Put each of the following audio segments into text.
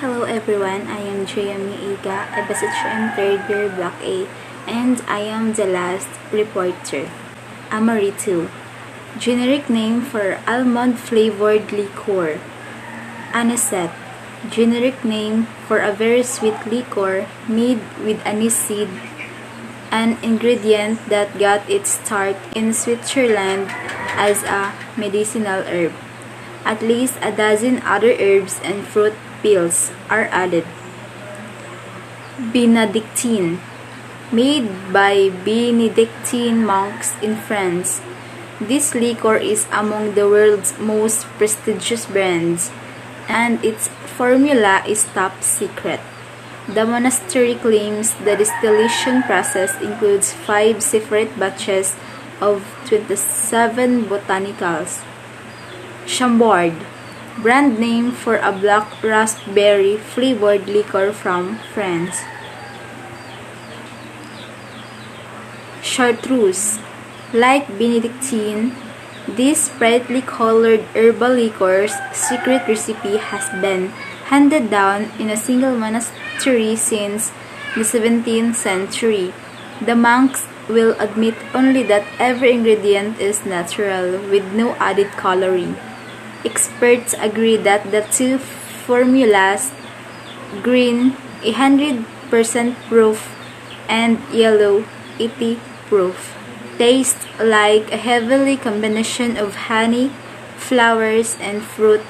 Hello everyone, I am JIAMAE, a Beverages 3rd year Block A, and I am the last reporter. Amaretto, generic name for almond flavored liquor. Anisette, generic name for a very sweet liquor made with anise seed, an ingredient that got its start in Switzerland as a medicinal herb. At least a dozen other herbs and fruit pills are added. Benedictine, made by Benedictine monks in France. This liquor is among the world's most prestigious brands, and its formula is top secret. The monastery claims the distillation process includes 5 separate batches of 27 botanicals. Chambord, brand name for a black raspberry flavored liquor from France. Chartreuse, like Benedictine, this brightly colored herbal liquor's secret recipe has been handed down in a single monastery since the 17th century. The monks will admit only that every ingredient is natural with no added coloring. Experts agree that the two formulas, green 100% proof and yellow 80 proof, taste like a heavenly combination of honey, flowers, and fruit,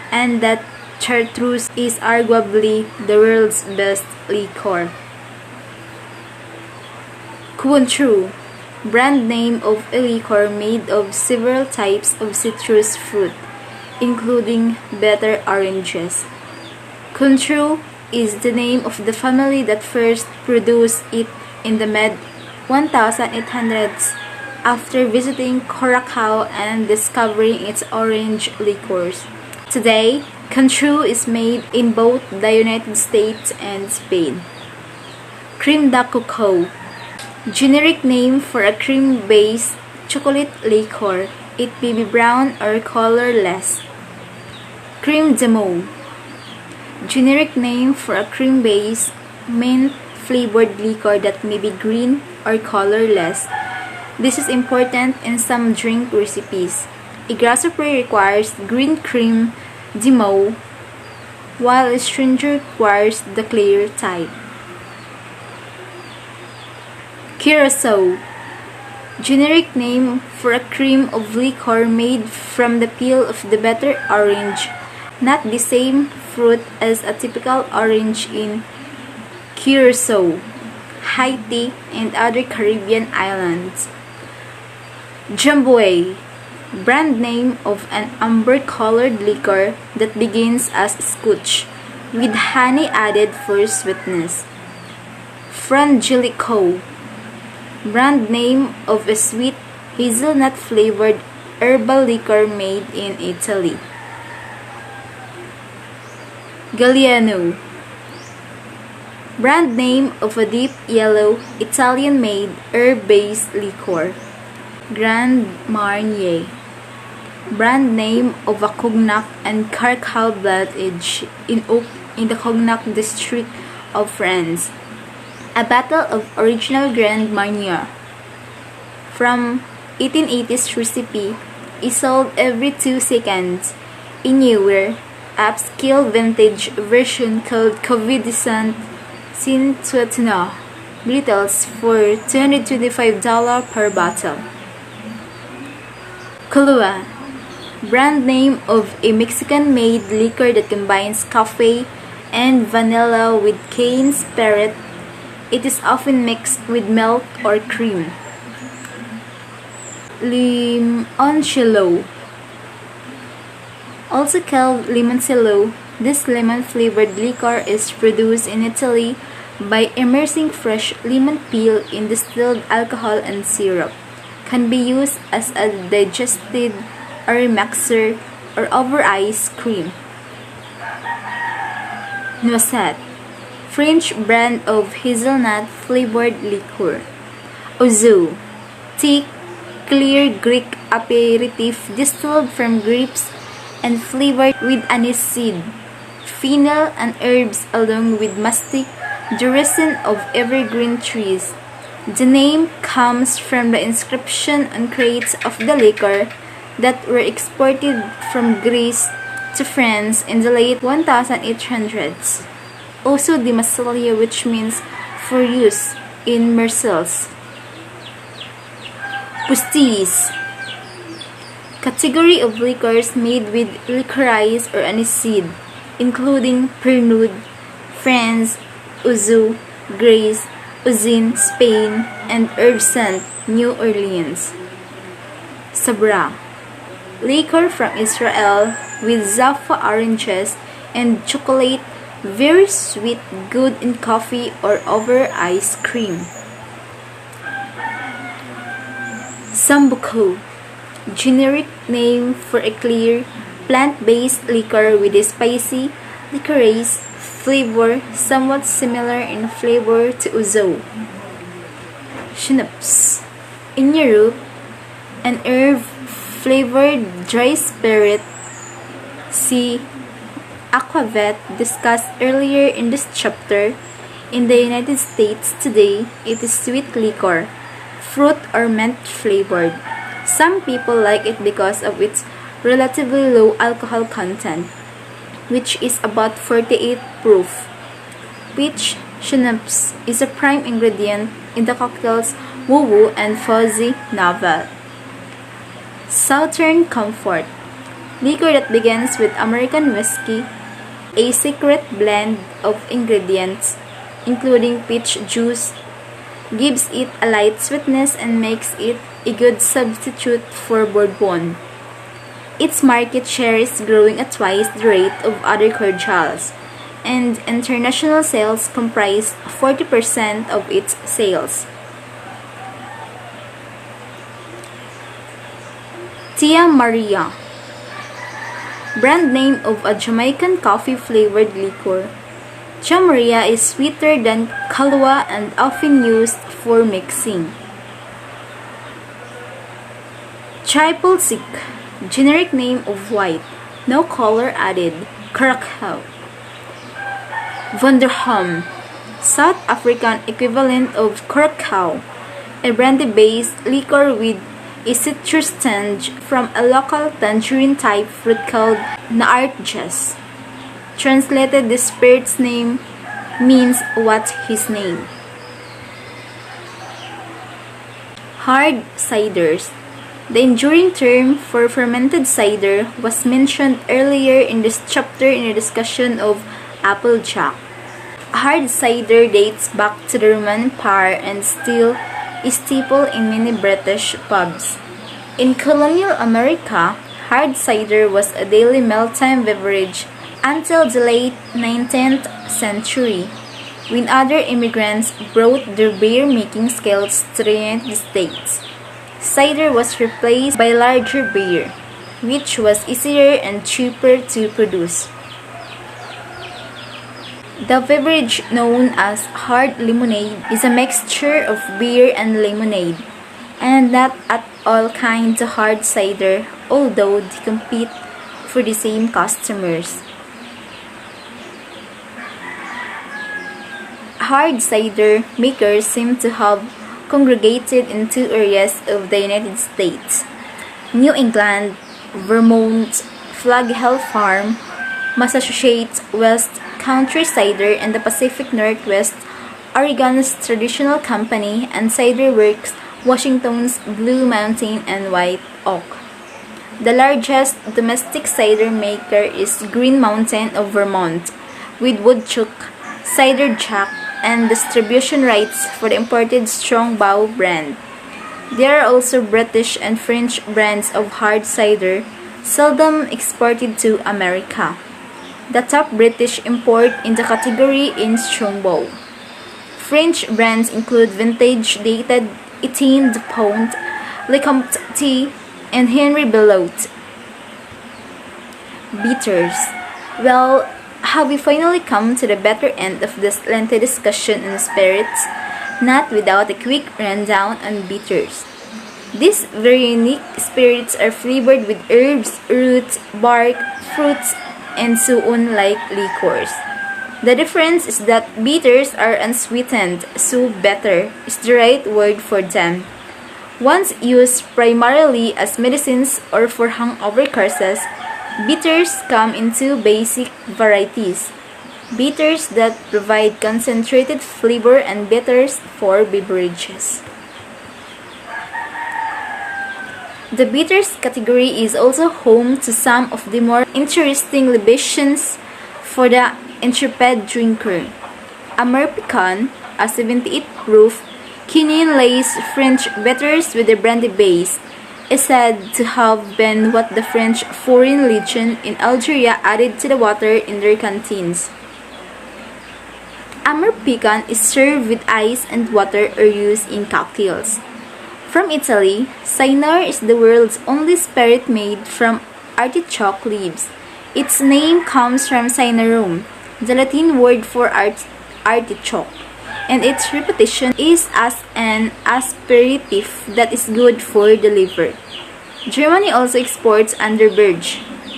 and that chartreuse is arguably the world's best liquor. Cointreau, brand name of a liquor made of several types of citrus fruit, including bitter oranges. Cointreau is the name of the family that first produced it in the mid-1800s after visiting Curacao and discovering its orange liqueurs. Today, Cointreau is made in both the United States and Spain. Crème de coco, generic name for a cream-based chocolate liquor. It may be brown or colorless. Crème de menthe, generic name for a cream-based mint-flavored liquor that may be green or colorless. This is important in some drink recipes. A grasshopper requires green crème de menthe, while a stranger requires the clear type. Curacao, generic name for a cream of liquor made from the peel of the bitter orange, not the same fruit as a typical orange in Curacao, Haiti, and other Caribbean islands. Jamboe, brand name of an amber-colored liquor that begins as scotch, with honey added for sweetness. Frangelico, brand name of a sweet hazelnut-flavored herbal liquor made in Italy. Galliano, brand name of a deep yellow Italian-made herb-based liquor. Grand Marnier, brand name of a cognac and Carcal blendage in the Cognac district of France. A bottle of original Grand Marnier from 1880s recipe is sold every 2 seconds. A newer, upscale vintage version called Covidicent Saint-Teutenot retails for $225 per bottle. Kahlua, brand name of a Mexican-made liquor that combines coffee and vanilla with cane spirit. It is often mixed with milk or cream. Limoncello, also called limoncello, this lemon-flavored liquor is produced in Italy by immersing fresh lemon peel in distilled alcohol and syrup. Can be used as a digested or mixer or over ice cream. Noisette, French brand of hazelnut-flavored liquor. Ouzo, thick, clear Greek aperitif distilled from grapes and flavored with anise seed. fennel, and herbs along with mastic, the resin of evergreen trees. The name comes from the inscription on crates of the liquor that were exported from Greece to France in the late 1800s. Also the Massilia, which means for use in Marseilles. Pastis, category of liquors made with licorice or aniseed, including Pernod, France, Ouzo, Grace, Ouzin, Spain, and Herbsant, New Orleans. Sabra, liquor from Israel with Zaffa oranges and chocolate, very sweet, good in coffee or over ice cream. Sambuco, generic name for a clear, plant-based liquor with a spicy, licorice flavor somewhat similar in flavor to ouzo. Schnapps, in Europe, an herb-flavored dry spirit. See Aquavit discussed earlier in this chapter. In the United States today, it is sweet liquor, fruit or mint flavored. Some people like it because of its relatively low alcohol content, which is about 48 proof. Peach schnapps is a prime ingredient in the cocktails Woo Woo and Fuzzy novel. Southern Comfort, liquor that begins with American whiskey, a secret blend of ingredients, including peach juice, gives it a light sweetness and makes it a good substitute for bourbon. Its market share is growing at twice the rate of other cordials, and international sales comprise 40% of its sales. Tia Maria, brand name of a Jamaican coffee-flavored liquor. Tia Maria is sweeter than Kahlua and often used for mixing. Triple Sec, generic name of white, no color added, Curacao. Vonderham, South African equivalent of Curacao, a brandy-based liquor with a citrus tinge from a local tangerine-type fruit called Naartjes. Translated, the spirit's name means what's his name. Hard ciders. The enduring term for fermented cider was mentioned earlier in this chapter in a discussion of Applejack. Hard cider dates back to the Roman Empire and still a staple in many British pubs. In colonial America, hard cider was a daily mealtime beverage until the late 19th century, when other immigrants brought their beer-making skills to the United States. Cider was replaced by larger beer, which was easier and cheaper to produce. The beverage known as hard lemonade is a mixture of beer and lemonade, and not at all kinds of hard cider, although they compete for the same customers. Hard cider makers seem to have congregated in two areas of the United States: New England, Vermont, Flag Hill Farm, Massachusetts West Country Cider, and the Pacific Northwest, Oregon's Traditional Company, and Cider Works, Washington's Blue Mountain and White Oak. The largest domestic cider maker is Green Mountain of Vermont, with Woodchuck, Cider Jack, and distribution rights for the imported Strong Bow brand. There are also British and French brands of hard cider, seldom exported to America. The top British import in the category is Strongbow. French brands include Vintage Dated, Etienne Dupont, Lecomte, and Henry Belote. Bitters. Well, have we finally come to the better end of this lengthy discussion on spirits? Not without a quick rundown on bitters. These very unique spirits are flavored with herbs, roots, bark, fruits, and so on like liquors. The difference is that bitters are unsweetened, so better is the right word for them. Once used primarily as medicines or for hangover curses, bitters come in two basic varieties: bitters that provide concentrated flavor and bitters for beverages. The bitters category is also home to some of the more interesting libations for the intrepid drinker. American, a 78 proof, quinine-laced French bitters with a brandy base, is said to have been what the French Foreign Legion in Algeria added to the water in their canteens. American is served with ice and water or used in cocktails. From Italy, Cynar is the world's only spirit made from artichoke leaves. Its name comes from cynarum, the Latin word for artichoke, and its reputation is as an aperitif that is good for the liver. Germany also exports underberg,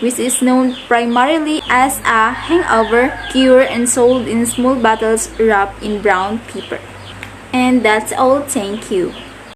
which is known primarily as a hangover cure and sold in small bottles wrapped in brown paper. And that's all. Thank you.